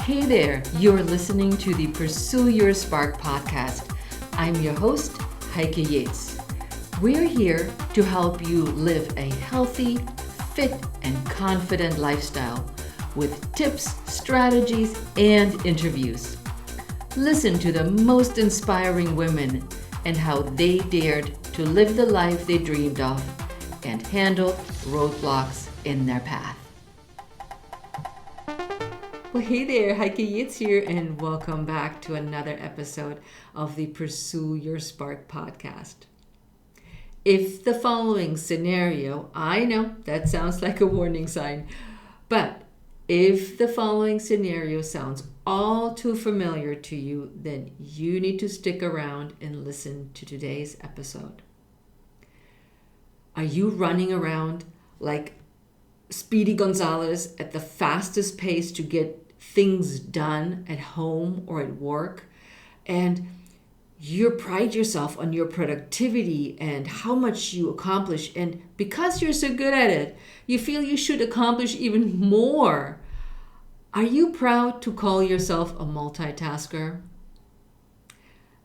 Hey there, you're listening to the Pursue Your Spark podcast. I'm your host, Heike Yates. We're here to help you live a healthy, fit, and confident lifestyle with tips, strategies, and interviews. Listen to the most inspiring women and how they dared to live the life they dreamed of and handle roadblocks in their path. Well, hey there, Heike Yates here, and welcome back to another episode of the Pursue Your Spark podcast. If the following scenario, I know that sounds like a warning sign, but if the following scenario sounds all too familiar to you, then you need to stick around and listen to today's episode. Are you running around like Speedy Gonzalez at the fastest pace to get things done at home or at work, and you pride yourself on your productivity and how much you accomplish, and because you're so good at it, you feel you should accomplish even more? Are you proud to call yourself a multitasker?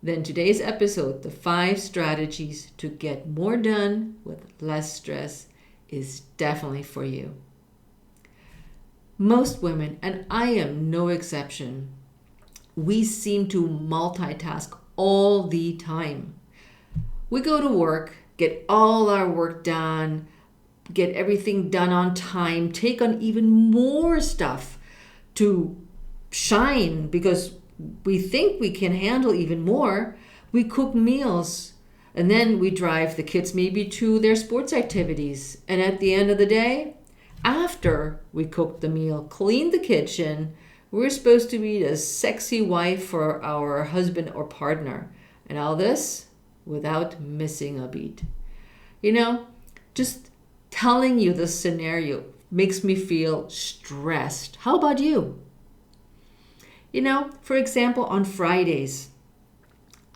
Then today's episode, the 5 strategies to get more done with less stress, is definitely for you. Most women, and I am no exception, we seem to multitask all the time. We go to work, get all our work done, get everything done on time, take on even more stuff to shine because we think we can handle even more. We cook meals, and then we drive the kids maybe to their sports activities. And at the end of the day, after we cook the meal, clean the kitchen, we're supposed to be the sexy wife for our husband or partner. And all this without missing a beat. Just telling you the scenario makes me feel stressed. How about you? For example, on Fridays,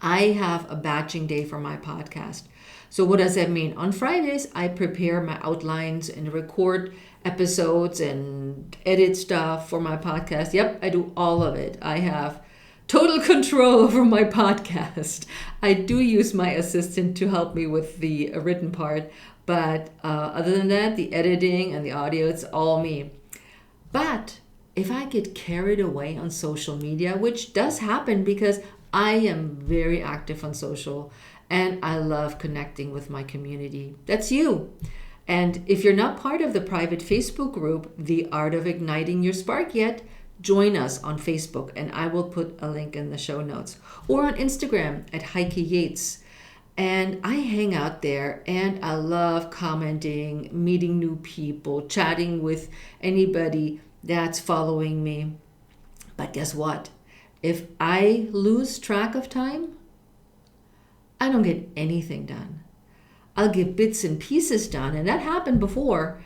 I have a batching day for my podcast. So what does that mean? On Fridays, I prepare my outlines and record episodes and edit stuff for my podcast. Yep, I do all of it. I have total control over my podcast. I do use my assistant to help me with the written part, but other than that, the editing and the audio, it's all me. But if I get carried away on social media, which does happen because I am very active on social and I love connecting with my community. That's you. And if you're not part of the private Facebook group, The Art of Igniting Your Spark yet, join us on Facebook, and I will put a link in the show notes. Or on Instagram at Heike Yates. And I hang out there, and I love commenting, meeting new people, chatting with anybody that's following me. But guess what? If I lose track of time, I don't get anything done. I'll get bits and pieces done, and that happened before,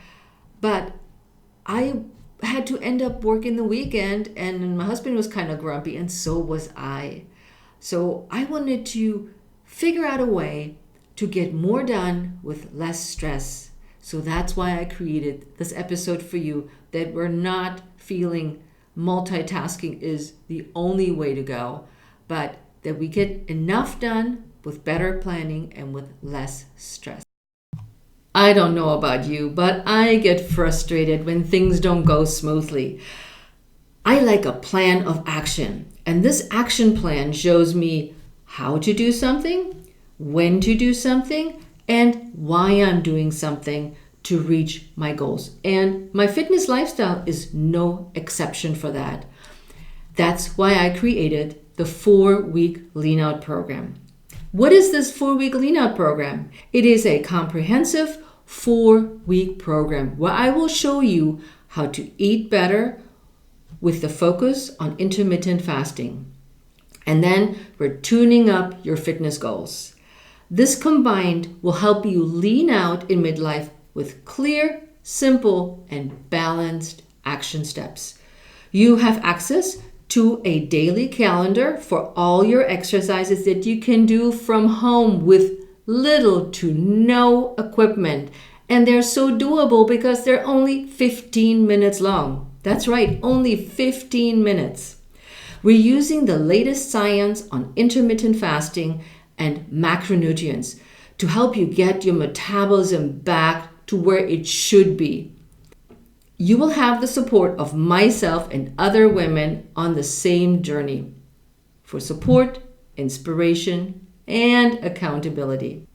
but I had to end up working the weekend, and my husband was kind of grumpy, and so was I. So I wanted to figure out a way to get more done with less stress. So that's why I created this episode for you, that we're not feeling multitasking is the only way to go, but that we get enough done with better planning and with less stress. I don't know about you, but I get frustrated when things don't go smoothly. I like a plan of action, and this action plan shows me how to do something, when to do something, and why I'm doing something to reach my goals. And my fitness lifestyle is no exception for that. That's why I created the 4-week lean out program. What is this 4-week lean out program? It is a comprehensive 4-week program where I will show you how to eat better with the focus on intermittent fasting. And then we're tuning up your fitness goals. This combined will help you lean out in midlife with clear, simple, and balanced action steps. You have access to a daily calendar for all your exercises that you can do from home with little to no equipment. And they're so doable because they're only 15 minutes long. That's right, only 15 minutes. We're using the latest science on intermittent fasting and macronutrients to help you get your metabolism back to where it should be. You will have the support of myself and other women on the same journey for support, inspiration, and accountability.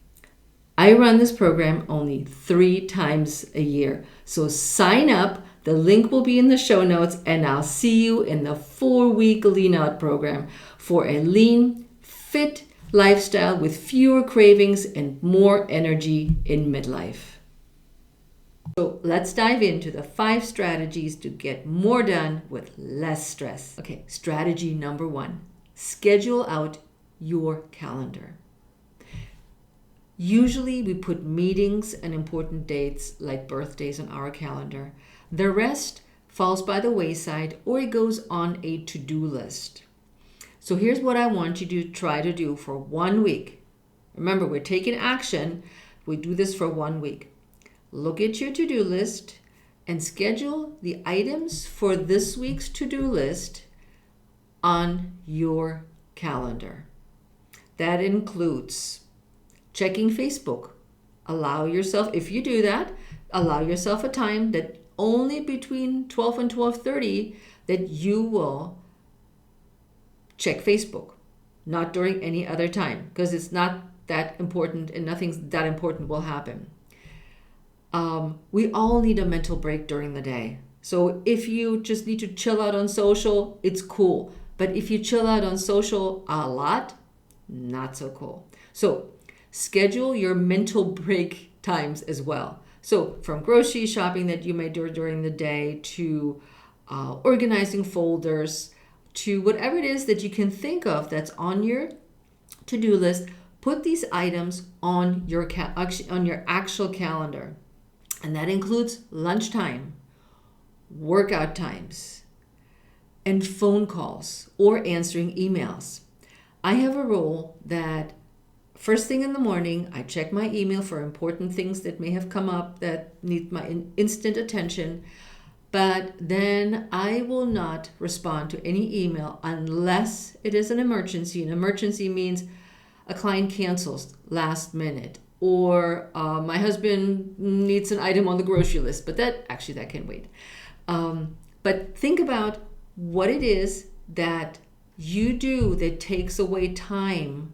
I run this program only 3 times a year, so sign up. The link will be in the show notes, and I'll see you in the 4-week Lean Out program for a lean, fit lifestyle with fewer cravings and more energy in midlife. So let's dive into the 5 strategies to get more done with less stress. Okay, strategy number 1, schedule out your calendar. Usually we put meetings and important dates like birthdays on our calendar. The rest falls by the wayside or it goes on a to-do list. So here's what I want you to try to do for 1 week. Remember, we're taking action. We do this for 1 week. Look at your to-do list and schedule the items for this week's to-do list on your calendar. That includes checking Facebook. Allow yourself, if you do that, allow yourself a time that only between 12 and 12:30 that you will check Facebook, not during any other time, because it's not that important and nothing that important will happen. We all need a mental break during the day. So if you just need to chill out on social, it's cool. But if you chill out on social a lot, not so cool. So schedule your mental break times as well. So from grocery shopping that you may do during the day to organizing folders to whatever it is that you can think of that's on your to-do list, put these items on your on your actual calendar. And that includes lunchtime, workout times, and phone calls or answering emails. I have a rule that first thing in the morning, I check my email for important things that may have come up that need my instant attention. But then I will not respond to any email unless it is an emergency. An emergency means a client cancels last minute, or my husband needs an item on the grocery list, but that can wait. But think about what it is that you do that takes away time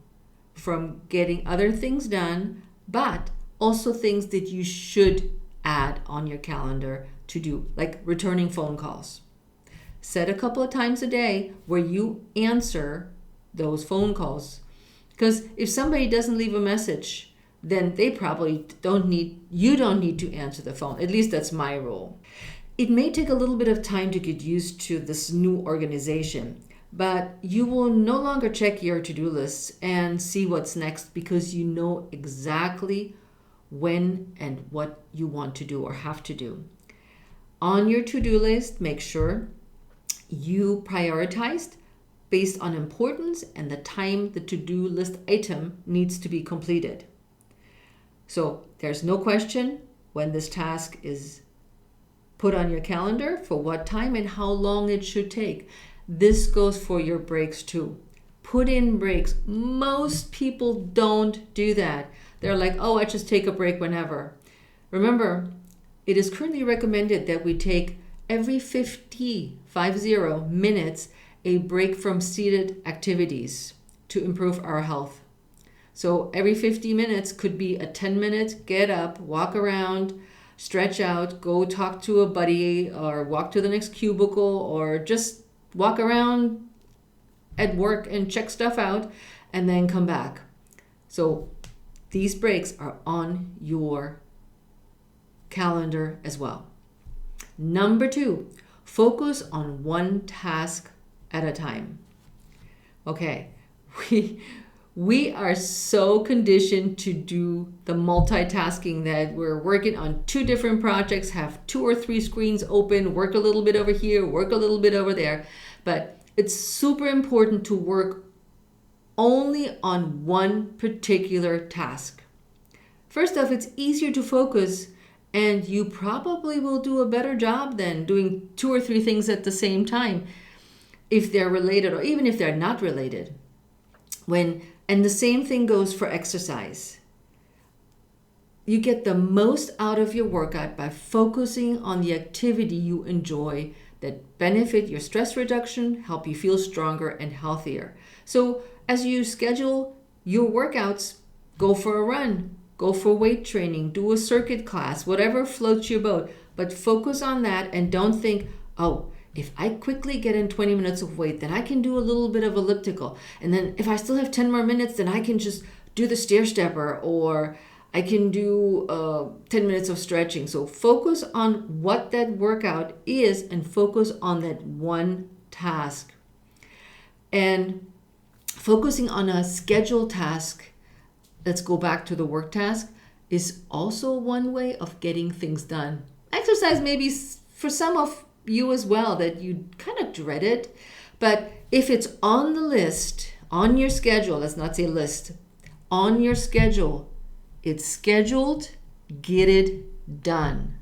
from getting other things done, but also things that you should add on your calendar to do, like returning phone calls. Set a couple of times a day where you answer those phone calls. Because if somebody doesn't leave a message, then they probably you don't need to answer the phone. At least that's my rule. It may take a little bit of time to get used to this new organization, but you will no longer check your to-do lists and see what's next because you know exactly when and what you want to do or have to do. On your to-do list, make sure you prioritized based on importance and the time the to-do list item needs to be completed. So there's no question when this task is put on your calendar, for what time and how long it should take. This goes for your breaks too. Put in breaks. Most people don't do that. They're like, oh, I just take a break whenever. Remember, it is currently recommended that we take every 50 minutes a break from seated activities to improve our health. So every 50 minutes could be a 10-minute get up, walk around, stretch out, go talk to a buddy, or walk to the next cubicle, or just walk around at work and check stuff out and then come back. So these breaks are on your calendar as well. Number 2, focus on one task at a time. Okay, we are so conditioned to do the multitasking that we're working on 2 different projects, have 2 or 3 screens open, work a little bit over here, work a little bit over there. But it's super important to work only on one particular task. First off, it's easier to focus And you probably will do a better job than doing 2 or 3 things at the same time if they're related or even if they're not related. And the same thing goes for exercise. You get the most out of your workout by focusing on the activity you enjoy that benefit your stress reduction, help you feel stronger and healthier. So as you schedule your workouts, go for a run, go for weight training, do a circuit class, whatever floats your boat. But focus on that and don't think, oh, if I quickly get in 20 minutes of weight, then I can do a little bit of elliptical. And then if I still have 10 more minutes, then I can just do the stair stepper, or I can do 10 minutes of stretching. So focus on what that workout is and focus on that one task. And focusing on a scheduled task, let's go back to the work task, is also one way of getting things done. Exercise maybe for some of you as well that you kind of dread it, but if it's on the list, on your schedule, let's not say list, on your schedule, it's scheduled, get it done.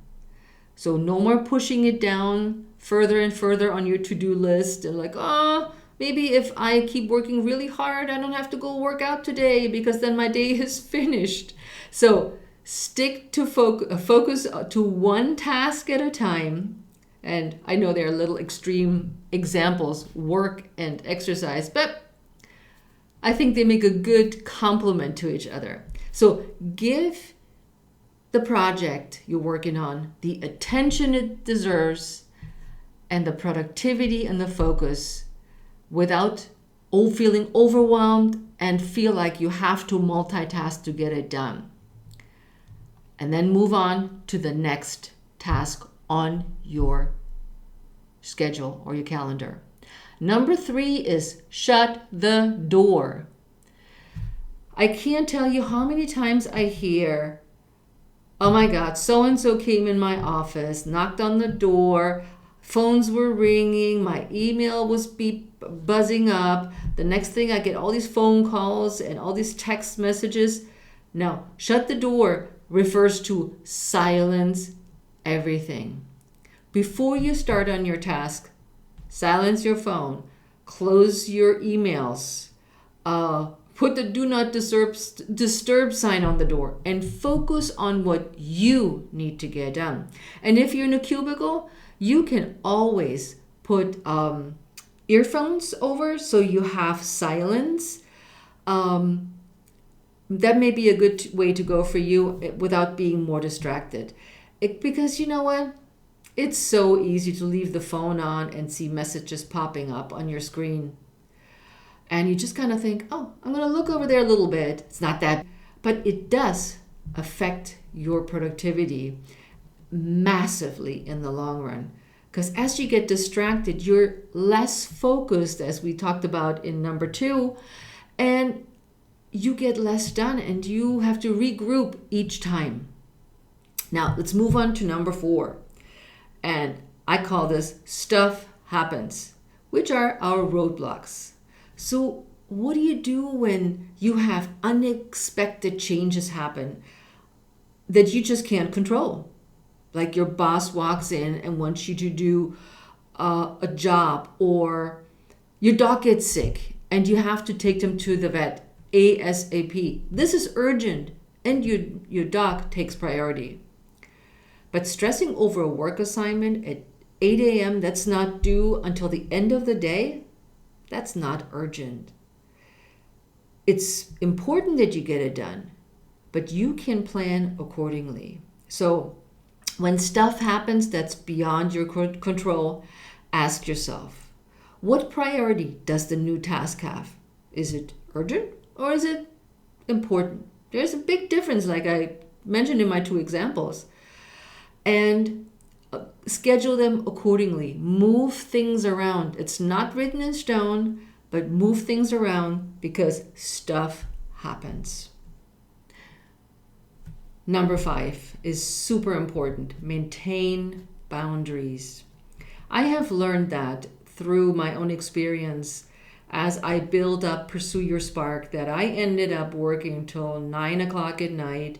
So no more pushing it down further and further on your to-do list and like, oh, maybe if I keep working really hard, I don't have to go work out today because then my day is finished. So stick to focus to one task at a time. And I know there are little extreme examples, work and exercise, but I think they make a good complement to each other. So give the project you're working on the attention it deserves and the productivity and the focus without feeling overwhelmed and feel like you have to multitask to get it done. And then move on to the next task on your schedule or your calendar. Number 3 is shut the door. I can't tell you how many times I hear, oh my God, so-and-so came in my office, knocked on the door, phones were ringing, my email was buzzing up. The next thing I get all these phone calls and all these text messages. No, shut the door refers to silence everything. Before you start on your task, silence your phone, close your emails, put the do not disturb sign on the door, and focus on what you need to get done. And if you're in a cubicle, you can always put earphones over so you have silence. That may be a good way to go for you without being more distracted. Because you know what? It's so easy to leave the phone on and see messages popping up on your screen. And you just kind of think, oh, I'm going to look over there a little bit. It's not that. But it does affect your productivity massively in the long run. Because as you get distracted, you're less focused, as we talked about in number 2, and you get less done and you have to regroup each time. Now, let's move on to number 4. And I call this stuff happens, which are our roadblocks. So what do you do when you have unexpected changes happen that you just can't control? Like your boss walks in and wants you to do a job, or your dog gets sick and you have to take them to the vet ASAP. This is urgent and your dog takes priority. But stressing over a work assignment at 8 a.m. that's not due until the end of the day, that's not urgent. It's important that you get it done, but you can plan accordingly. So when stuff happens that's beyond your control, ask yourself, what priority does the new task have? Is it urgent or is it important? There's a big difference, like I mentioned in my 2 examples. And schedule them accordingly. Move things around. It's not written in stone, but move things around because stuff happens. Number 5 is super important. Maintain boundaries. I have learned that through my own experience as I build up Pursue Your Spark, that I ended up working till 9 o'clock at night,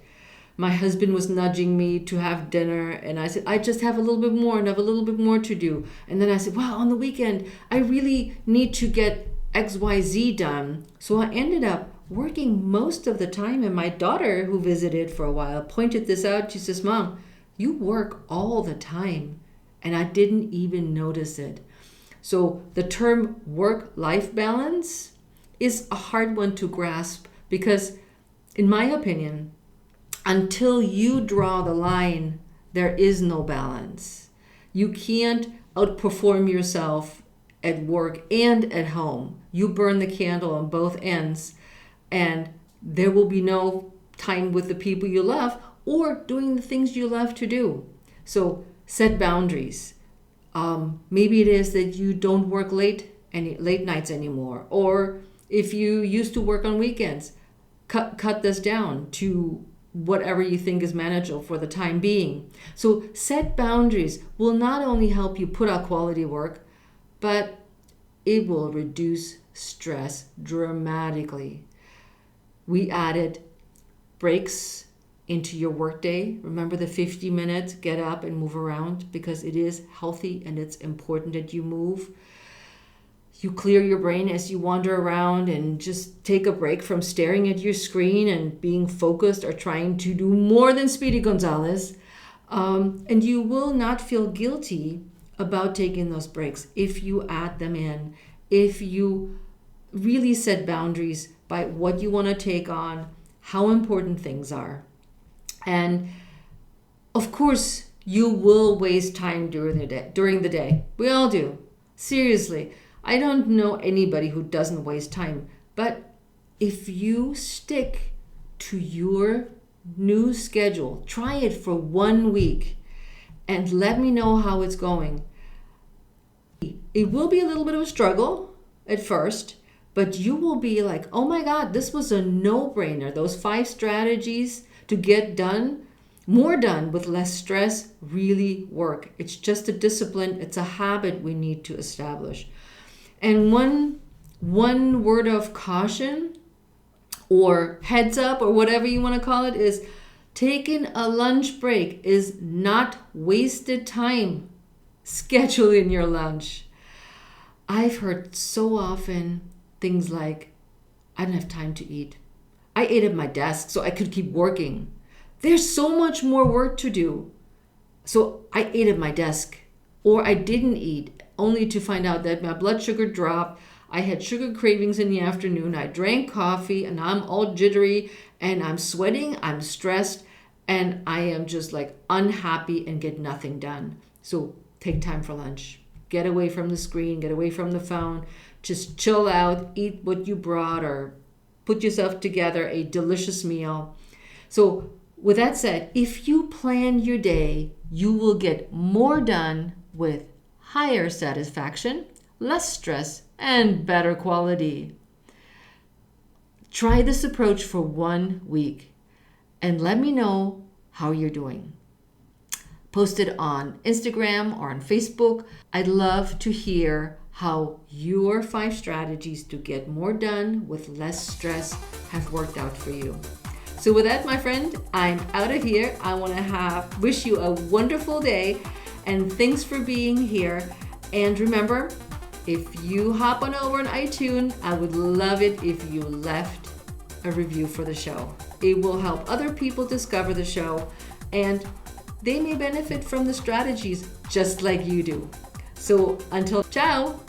My husband was nudging me to have dinner, and I said, I just have a little bit more and have a little bit more to do. And then I said, wow, on the weekend, I really need to get XYZ done. So I ended up working most of the time. And my daughter, who visited for a while, pointed this out. She says, Mom, you work all the time. And I didn't even notice it. So the term work-life balance is a hard one to grasp because, in my opinion, until you draw the line, there is no balance. You can't outperform yourself at work and at home. You burn the candle on both ends, and there will be no time with the people you love or doing the things you love to do. So set boundaries. Maybe it is that you don't work late nights anymore, or if you used to work on weekends, cut this down to whatever you think is manageable for the time being. So set boundaries will not only help you put out quality work, but it will reduce stress dramatically. We added breaks into your workday. Remember the 50 minutes, get up and move around, because it is healthy and it's important that you move. You clear your brain as you wander around and just take a break from staring at your screen and being focused or trying to do more than Speedy Gonzalez. And you will not feel guilty about taking those breaks if you add them in, if you really set boundaries by what you want to take on, how important things are. And of course, you will waste time during the day. We all do. Seriously. I don't know anybody who doesn't waste time, but if you stick to your new schedule, try it for 1 week and let me know how it's going. It will be a little bit of a struggle at first, but you will be like, oh my God, this was a no-brainer. Those 5 strategies to get more done with less stress really work. It's just a discipline. It's a habit we need to establish. And one word of caution or heads up or whatever you want to call it is taking a lunch break is not wasted time. Schedule in your lunch. I've heard so often things like, I don't have time to eat. I ate at my desk so I could keep working. There's so much more work to do. So I ate at my desk, or I didn't eat, only to find out that my blood sugar dropped. I had sugar cravings in the afternoon. I drank coffee and I'm all jittery and I'm sweating, I'm stressed, and I am just like unhappy and get nothing done. So take time for lunch. Get away from the screen, get away from the phone. Just chill out, eat what you brought, or put yourself together a delicious meal. So with that said, if you plan your day, you will get more done with higher satisfaction, less stress, and better quality. Try this approach for 1 week and let me know how you're doing. Post it on Instagram or on Facebook. I'd love to hear how your 5 strategies to get more done with less stress have worked out for you. So with that, my friend, I'm out of here. I want to wish you a wonderful day, and thanks for being here. And remember, if you hop on over on iTunes, I would love it if you left a review for the show. It will help other people discover the show, and they may benefit from the strategies just like you do. So until ciao.